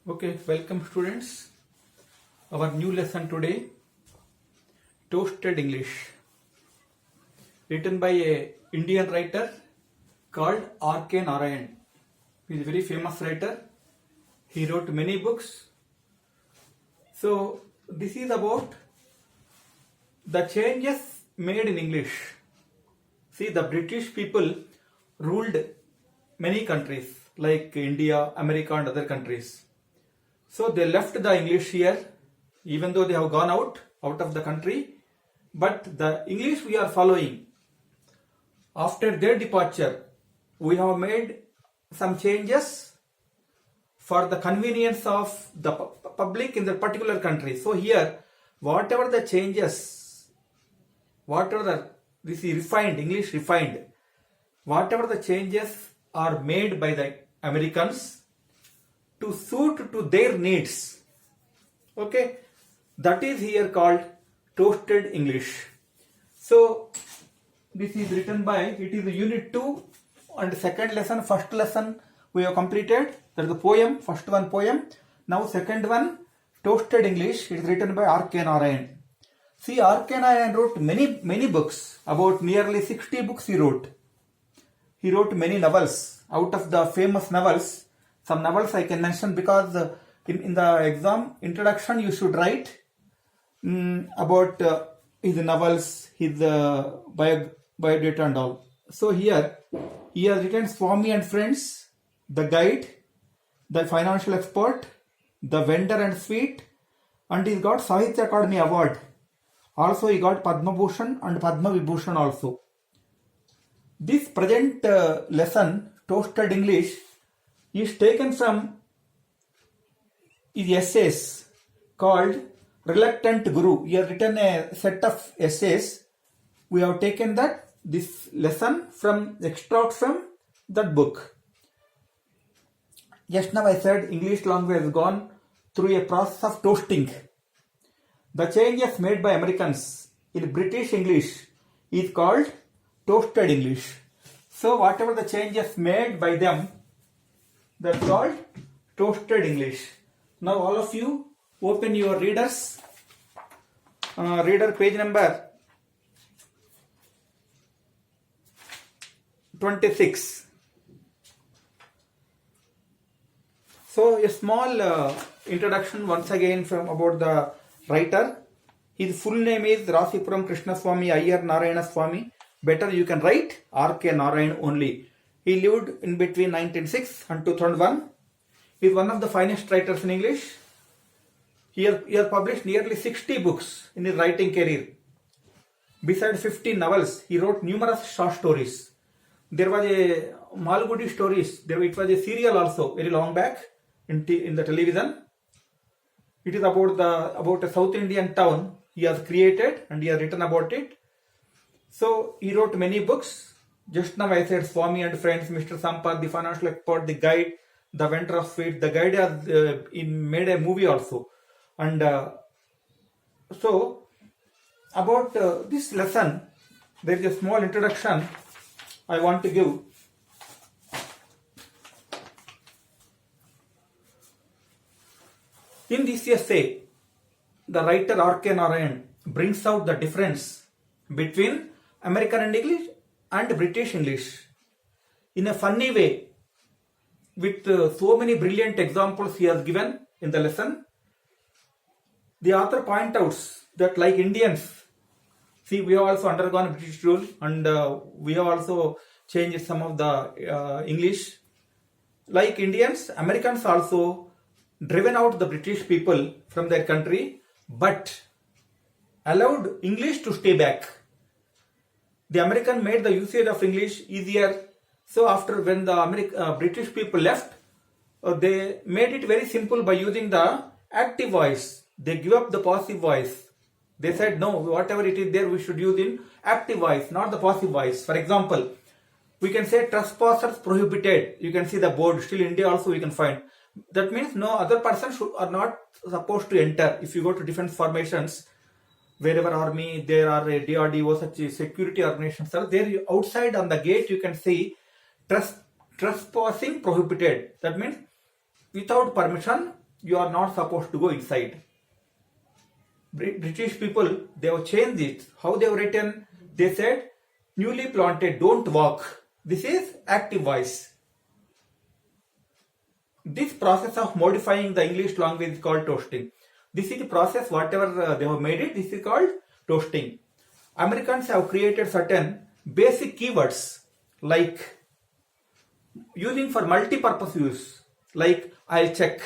Okay, welcome students. Our new lesson today, Toasted English, written by a Indian writer called R.K. Narayan. He is a very famous writer. He wrote many books. So this is about the changes made in English. See, the British people ruled many countries like India, America, and other countries. So they left the English here, even though they have gone out of the country. But the English we are following, after their departure, we have made some changes for the convenience of the public in the particular country. So here, whatever the changes, this is refined, English refined, whatever the changes are made by the Americans to suit to their needs. Okay, that is here called Toasted English. So this is written by, it is unit 2 and second lesson. First lesson we have completed, that is the poem, first one poem. Now second one, Toasted English, it is written by R.K. Narayan. See, R.K. Narayan wrote many books, about nearly 60 books he wrote. He wrote many novels. Out of the famous novels, some novels I can mention because in the exam introduction you should write about his novels, his biodata and all. So here he has written Swami and Friends, The Guide, The Financial Expert, The Vendor and Sweet, and he got Sahitya Akademi Award. Also he got Padma Bhushan and Padma Vibhushan also. This present lesson, Toasted English, is taken from his essays called Reluctant Guru. He has written a set of essays. We have taken this lesson from extract from that book. Just now I said English language has gone through a process of toasting. The changes made by Americans in British English is called Toasted English. So whatever the changes made by them, that's called Toasted English. Now all of you open your readers. Reader page number 26. So a small introduction once again from about the writer. His full name is Rasipuram Krishnaswamy Iyer Narayana Swamy. Better you can write R.K. Narayan only. He lived in between 1906 and 2001. He is one of the finest writers in English. He has published nearly 60 books in his writing career. Besides 50 novels, he wrote numerous short stories. There was a Malgudi stories. It was a serial also very long back in the television. It is about a South Indian town he has created and he has written about it. So he wrote many books. Just now I said Swami and Friends, Mr. Sampad, The Financial Expert, The Guide, The Vendor of Sweet. The Guide has made a movie also. And so about this lesson, there is a small introduction I want to give. In this essay, the writer R.K. Narayan brings out the difference between American English and British English in a funny way, with so many brilliant examples he has given in the lesson. The author points out that like Indians, see, we have also undergone British rule and we have also changed some of the English. Like Indians, Americans also driven out the British people from their country but allowed English to stay back. The American made the usage of English easier. So after when the British people left, they made it very simple by using the active voice. They give up the passive voice. They said no, whatever it is there we should use in active voice, not the passive voice. For example, we can say trespassers prohibited. You can see the board. Still India also we can find. That means no other person are not supposed to enter. If you go to defense formations, wherever army, there are a DRDO, such security organizations are there. Outside on the gate you can see trespassing prohibited. That means without permission you are not supposed to go inside. British people, they have changed it. How they have written? They said, newly planted, don't walk. This is active voice. This process of modifying the English language is called toasting. This is the process, whatever they have made it, this is called toasting. Americans have created certain basic keywords like using for multi-purpose use, like I'll check,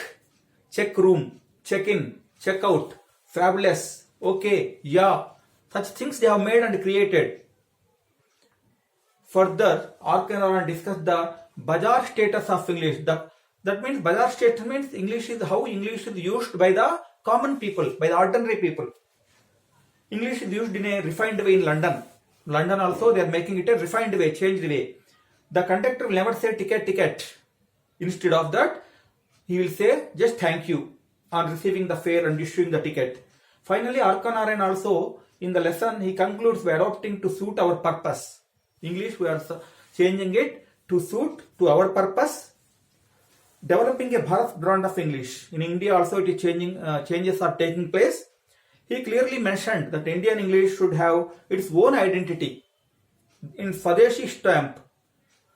check room, check in, check out, fabulous, okay, yeah. Such things they have made and created. Further, Arkan discussed the bazaar status of English. That means bazaar status means English is how English is used by the common people, by the ordinary people. English is used in a refined way in London. London also they are making it a refined way, changed way. The conductor will never say ticket, ticket. Instead of that, he will say just thank you on receiving the fare and issuing the ticket. Finally, Arkan Narayan also in the lesson he concludes by adopting to suit our purpose. English we are changing it to suit to our purpose. Developing a Bharat brand of English. In India also it is changing, changes are taking place. He clearly mentioned that Indian English should have its own identity in Swadeshi stamp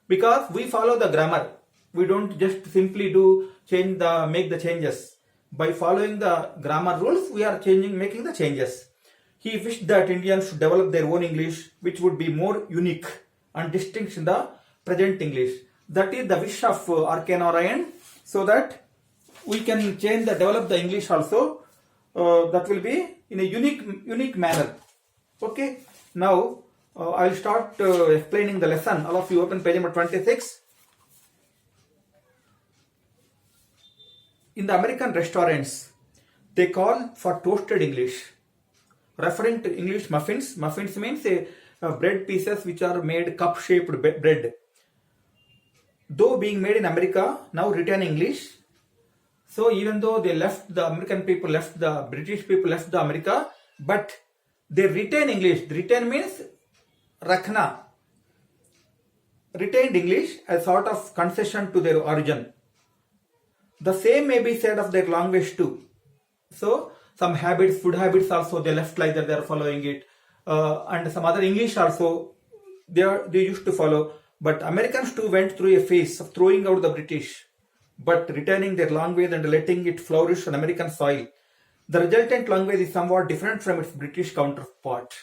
because we follow the grammar. We don't just simply make the changes. By following the grammar rules, we are making the changes. He wished that Indians should develop their own English, which would be more unique and distinct in the present English. That is the wish of R.K. Narayan, so that we can develop the English also. That will be in a unique manner. Okay. Now I will start explaining the lesson. All of you open page number 26. In the American restaurants, they call for toasted English, referring to English muffins. Muffins means bread pieces which are made cup-shaped bread. Though being made in America, now written English. So even though the British people left the America, but they retain English. Retain means rakhna. Retained English as sort of concession to their origin. The same may be said of their language too. So some habits, food habits also they left like that, they are following it. And some other English also they used to follow. But Americans too went through a phase of throwing out the British, but retaining their language and letting it flourish on American soil. The resultant language is somewhat different from its British counterpart.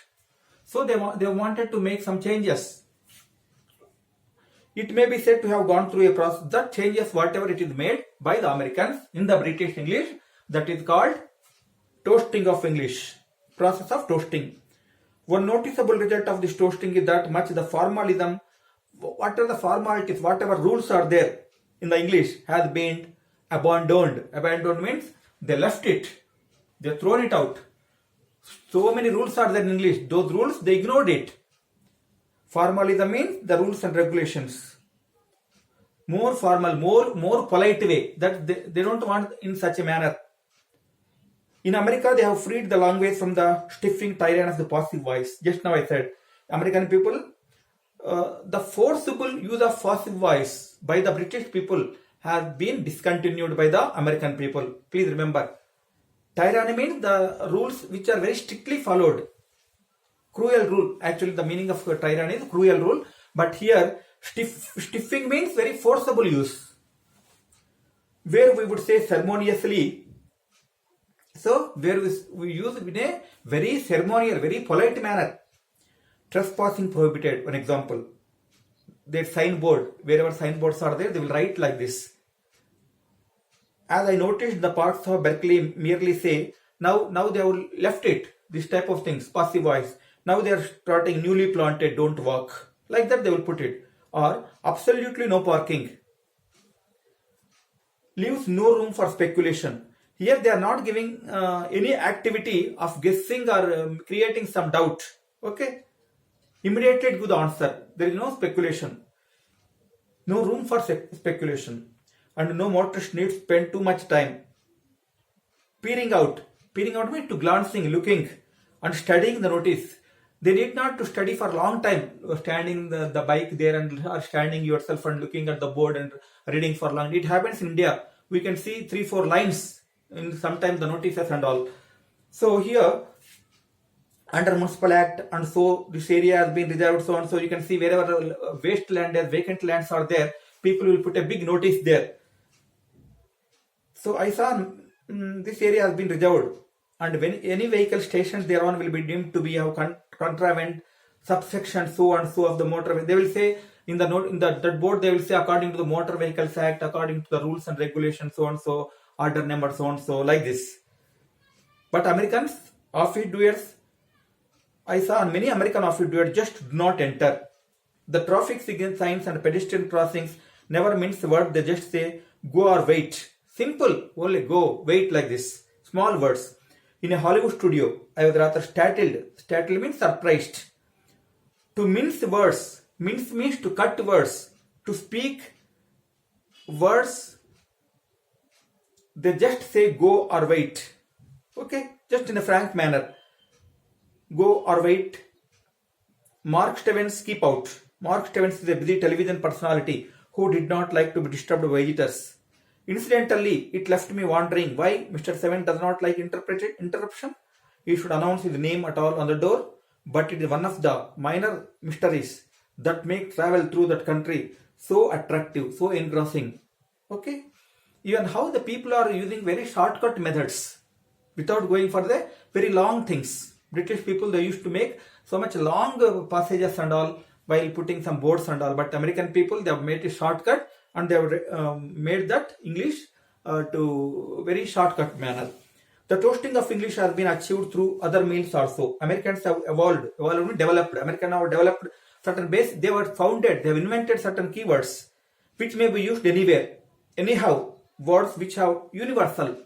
So they wanted to make some changes. It may be said to have gone through a process that changes whatever it is made by the Americans in the British English. That is called toasting of English. Process of toasting. One noticeable result of this toasting is that much the formalism, whatever the formalities, whatever rules are there in the English has been abandoned. Abandoned means they left it. They thrown it out. So many rules are there in English. Those rules, they ignored it. Formalism means the rules and regulations. More formal, more polite way. That they don't want in such a manner. In America, they have freed the language from the stiffing tyrant of the passive voice. Just now I said, American people, the forcible use of passive voice by the British people has been discontinued by the American people. Please remember, tyranny means the rules which are very strictly followed. Cruel rule. Actually, the meaning of tyranny is cruel rule. But here, stiffing means very forcible use. Where we would say ceremoniously. So, where we use it in a very ceremonial, very polite manner. Trespassing prohibited. One example. Their signboard, wherever signboards are there, they will write like this. As I noticed, the parts of Berkeley merely say, now they have left it. This type of things, passive voice. Now they are starting newly planted, don't walk. Like that they will put it. Or absolutely no parking. Leaves no room for speculation. Here they are not giving any activity of guessing or creating some doubt. Okay. Immediately give the answer. There is no speculation. No room for speculation. And no motorist needs to spend too much time. Peering out. Peering out means to glancing, looking and studying the notice. They need not to study for a long time, standing the bike there and standing yourself and looking at the board and reading for long. It happens in India. We can see 3-4 lines in sometimes the notices and all. So here under municipal act, and so this area has been reserved so and so, you can see wherever wasteland and vacant lands are there, people will put a big notice there. So I saw this area has been reserved, and when any vehicle stationed thereon will be deemed to be a contravened subsection so and so of the motor. They will say in the note in that board, they will say according to the Motor Vehicles Act, according to the rules and regulations so and so, order number so and so, like this. But Americans, office doers, I saw many American office doers just do not enter. The traffic signal signs and pedestrian crossings never means the word. They just say go or wait. Simple, only go, wait, like this. Small words. In a Hollywood studio, I was rather startled. Startled means surprised. To mince words, mince means to cut words, to speak words, they just say go or wait. Okay, just in a frank manner. Go or wait. Mark Stevens, keep out. Mark Stevens is a busy television personality who did not like to be disturbed by visitors. Incidentally, it left me wondering why Mr. Seven does not like interruption. He should announce his name at all on the door, but it is one of the minor mysteries that make travel through that country so attractive, so engrossing. Okay? Even how the people are using very shortcut methods without going for the very long things. British people, they used to make so much long passages and all while putting some boards and all, but American people, they have made a shortcut, and they have made that English to very shortcut manner. The toasting of English has been achieved through other means also. Americans have developed. Americans have developed certain base. They were founded. They have invented certain keywords which may be used anywhere. Anyhow, words which have universal.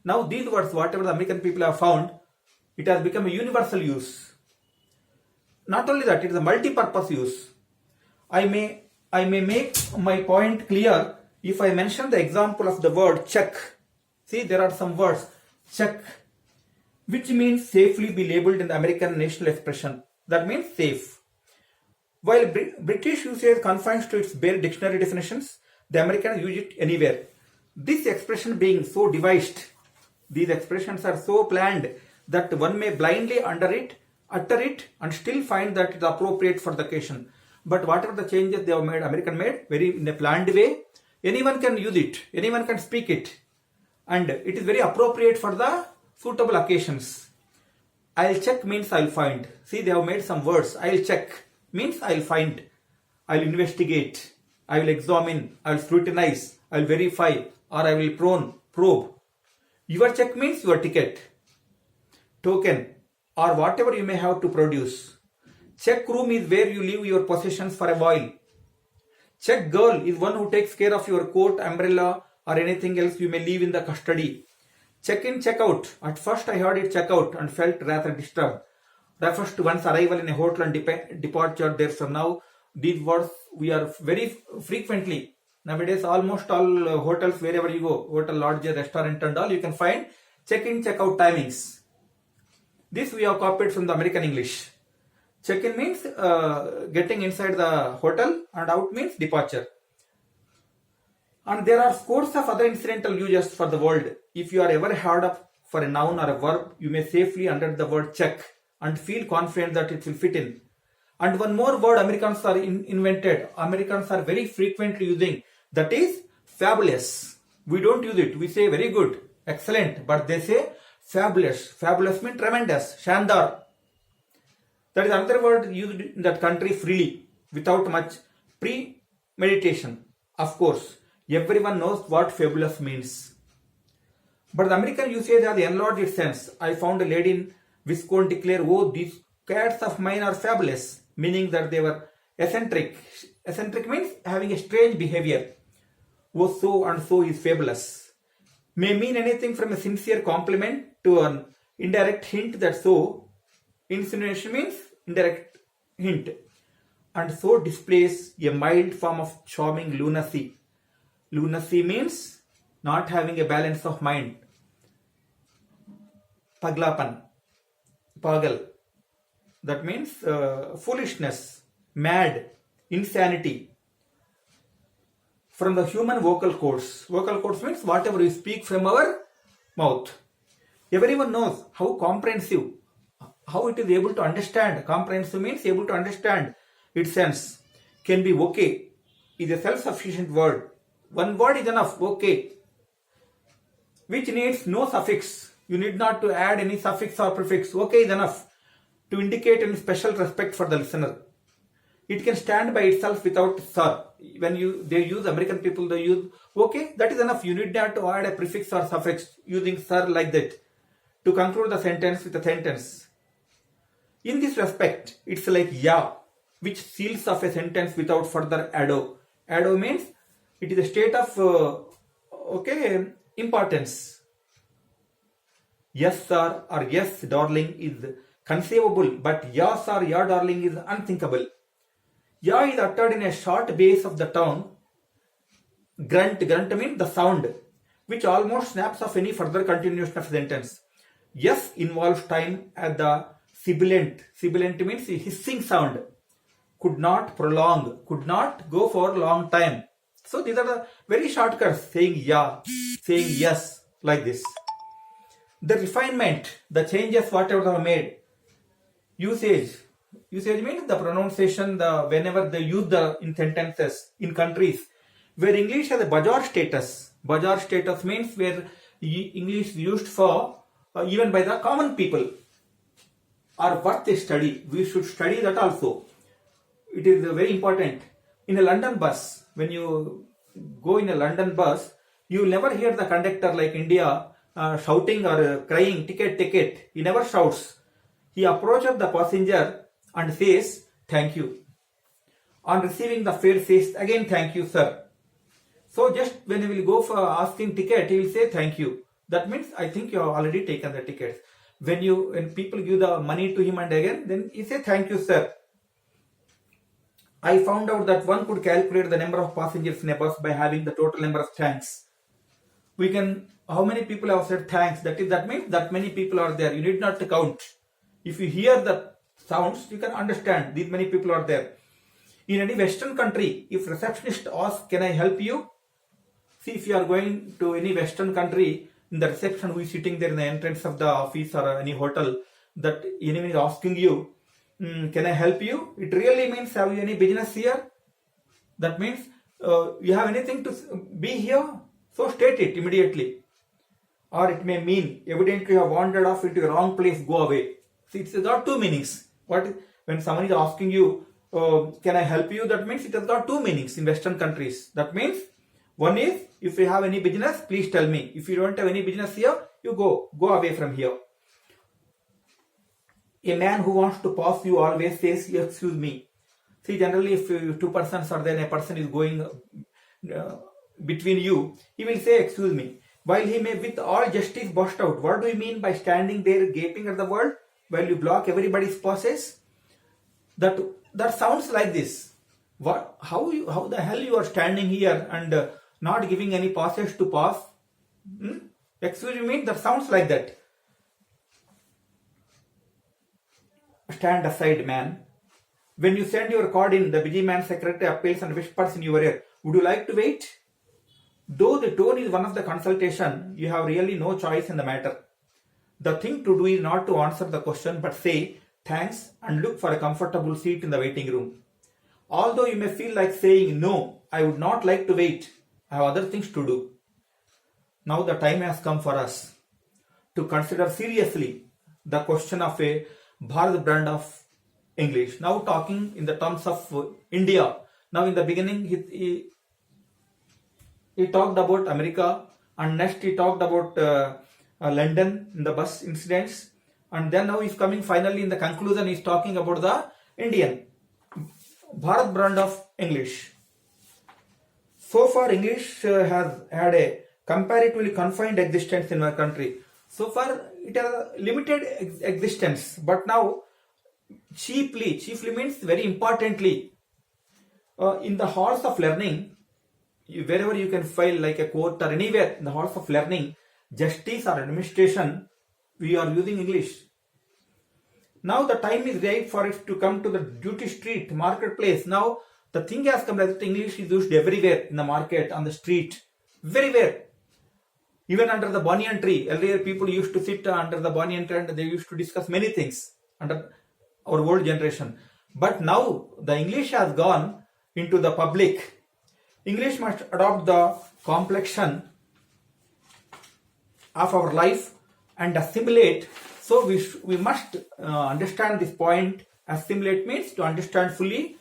Now these words, whatever the American people have found, it has become a universal use. Not only that, it is a multi-purpose use. I may make my point clear if I mention the example of the word check. See, there are some words. Check, which means safely be labeled in the American national expression. That means safe. While British usage confines to its bare dictionary definitions, the Americans use it anywhere. This expression being so devised, these expressions are so planned that one may blindly utter it and still find that it is appropriate for the occasion. But whatever the changes they have made, American made, very in a planned way, anyone can use it, anyone can speak it, and it is very appropriate for the suitable occasions. I'll check means I'll find. See, they have made some words. I'll check means I'll find, I'll investigate, I will examine, I'll scrutinize, I'll verify, or I will probe. Your check means your ticket, token, or whatever you may have to produce. Check room is where you leave your possessions for a while. Check girl is one who takes care of your coat, umbrella, or anything else you may leave in the custody. Check in, check out. At first I heard it check out and felt rather disturbed. Refers to one's arrival in a hotel and departure there. So now these words we are very frequently. Nowadays almost all hotels, wherever you go, hotel, lodge, restaurant and all, you can find check in, check out timings. This we have copied from the American English. Check-in means getting inside the hotel, and out means departure. And there are scores of other incidental uses for the word. If you are ever hard up for a noun or a verb, you may safely under the word check and feel confident that it will fit in. And one more word Americans are invented. Americans are very frequently using. That is fabulous. We don't use it. We say very good, excellent, but they say fabulous. Fabulous means tremendous, shandar. That is another word used in that country freely, without much premeditation. Of course, everyone knows what fabulous means. But the American usage has enlarged its sense. I found a lady in Wisconsin declare, "Oh, these cats of mine are fabulous," meaning that they were eccentric. Eccentric means having a strange behavior. Oh, so and so is fabulous. May mean anything from a sincere compliment to an indirect hint that so. Insinuation means indirect hint, and so displays a mild form of charming lunacy. Lunacy means not having a balance of mind. Paglapan, pagal. That means foolishness, mad, insanity. From the human vocal cords. Vocal cords means whatever we speak from our mouth. Everyone knows how comprehensive, how it is able to understand. Comprehensive means able to understand its sense. Can be okay is a self-sufficient word. One word is enough, okay, which needs no suffix. You need not to add any suffix or prefix. Okay is enough to indicate any special respect for the listener. It can stand by itself without sir. When they use, American people, they use okay, that is enough. You need not to add a prefix or suffix using sir like that to conclude the sentence with a sentence. In this respect, it's like yeah, which seals off a sentence without further ado. Ado means it is a state of importance. Yes sir or yes darling is conceivable, but yes or yeah darling is unthinkable. Yeah is uttered in a short bass of the tone. Grunt means the sound, which almost snaps off any further continuation of sentence. Yes involves time at the sibilant. Sibilant means hissing sound. Could not prolong, could not go for a long time. So these are the very shortcuts, saying yeah, saying yes, like this. The refinement, the changes whatever are made. Usage means the pronunciation, whenever they use in sentences in countries where English has a bazaar status. Bazaar status means where English is used for even by the common people are worth a study. We should study that also. It is very important. In a London bus, when you go in a London bus, you will never hear the conductor like India shouting or crying, ticket, ticket. He never shouts. He approaches the passenger and says, thank you. On receiving the fare, says again, thank you, sir. So just when he will go for asking ticket, he will say, thank you. That means, I think you have already taken the tickets. When people give the money to him and again, then he say, thank you, sir. I found out that one could calculate the number of passengers in a bus by having the total number of thanks. How many people have said thanks? That means that many people are there. You need not to count. If you hear the sounds, you can understand these many people are there. In any Western country, if receptionist asks, can I help you? See, if you are going to any Western country, in the reception who is sitting there in the entrance of the office or any hotel, that anyone is asking you, can I help you? It really means, have you any business here? That means, you have anything to be here? So state it immediately. Or it may mean, evidently you have wandered off into a wrong place, go away. See, it's got two meanings. When someone is asking you, can I help you? That means it has got two meanings in Western countries. That means, one is, if you have any business, please tell me. If you don't have any business here, you go away from here. A man who wants to pass you always says, excuse me. See, generally if two persons are there and a person is going between you, he will say, excuse me. While he may with all justice burst out, what do you mean by standing there gaping at the world while you block everybody's passes? That sounds like this. How the hell you are standing here and not giving any passage to pass? Excuse me, that sounds like that. Stand aside, man. When you send your card in, the busy man secretary appeals and whispers in your ear, would you like to wait? Though the tone is one of the consultation, you have really no choice in the matter. The thing to do is not to answer the question but say thanks and look for a comfortable seat in the waiting room. Although you may feel like saying no, I would not like to wait. I have other things to do. Now the time has come for us to consider seriously the question of a Bharat brand of English. Now talking in the terms of India. Now in the beginning he talked about America, and next he talked about London in the bus incidents, and then now he's coming finally in the conclusion, he's talking about the Indian Bharat brand of English. So far English has had a comparatively confined existence in our country. So far it has a limited existence, but now chiefly means very importantly in the halls of learning, wherever you can file like a court or anywhere in the halls of learning, justice or administration, we are using English. Now the time is right for it to come to the duty street, marketplace. Now the thing has come that English is used everywhere in the market, on the street, everywhere. Even under the banyan tree, earlier people used to sit under the banyan tree and they used to discuss many things under our old generation. But now the English has gone into the public. English must adopt the complexion of our life and assimilate. So we must understand this point. Assimilate means to understand fully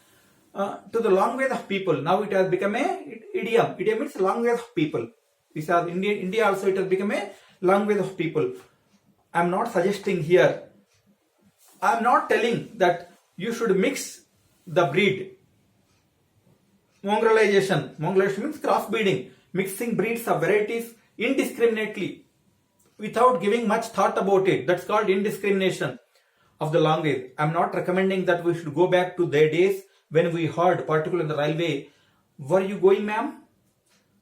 to the language of people. Now it has become a idiom. Idiom means language of people. This is India also it has become a language of people. I am not suggesting here. I am not telling that you should mix the breed. Mongrelization. Mongrelization means crossbreeding. Mixing breeds of varieties indiscriminately without giving much thought about it. That's called indiscrimination of the language. I am not recommending that we should go back to their days when we heard, particularly in the railway, were you going, ma'am?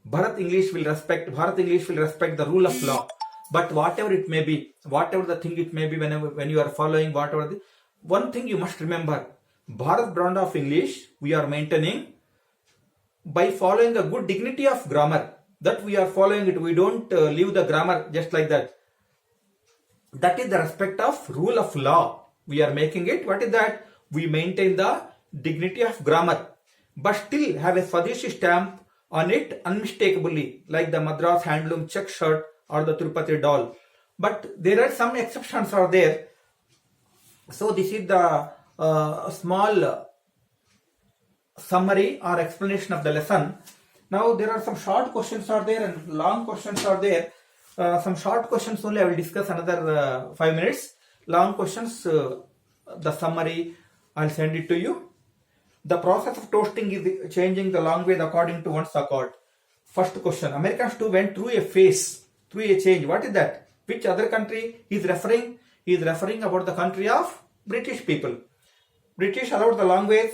Bharat English will respect the rule of law. But whatever it may be, whatever the thing it may be, when you are following whatever one thing you must remember, Bharat brand of English we are maintaining by following a good dignity of grammar. That we are following it. We don't leave the grammar just like that. That is the respect of rule of law. We are making it. What is that? We maintain the dignity of grammar, but still have a Swadeshi stamp on it unmistakably, like the Madras handloom check shirt or the Tirupati doll. But there are some exceptions are there. So this is the small summary or explanation of the lesson. Now there are some short questions are there and long questions are there. Some short questions only I will discuss another 5 minutes. Long questions, the summary I will send it to you. The process of toasting is changing the language according to one's accord. First question. Americans too went through a phase, through a change. What is that? Which other country he is referring? He is referring about the country of British people. British allowed the language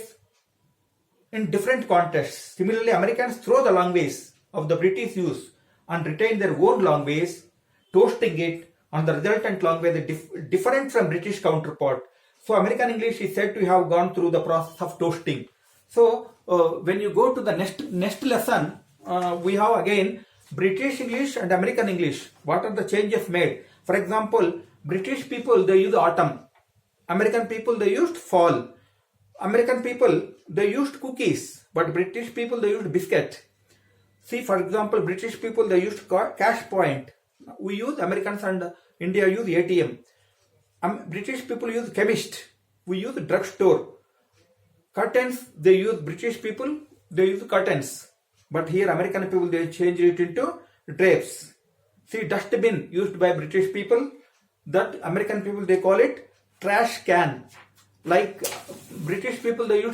in different contexts. Similarly, Americans throw the language of the British use and retain their own language, toasting it on the resultant language different from British counterpart. So American English is said to have gone through the process of toasting. So when you go to the next lesson, we have again British English and American English. What are the changes made? For example, British people they use autumn. American people they used fall. American people they used cookies, but British people they used biscuit. See, for example, British people they used cash point. We use Americans and India use ATM. British people use chemist. We use drugstore. Curtains they use British people they use curtains, but here American people they change it into drapes. See, dustbin used by British people, that American people they call it trash can. Like British people they use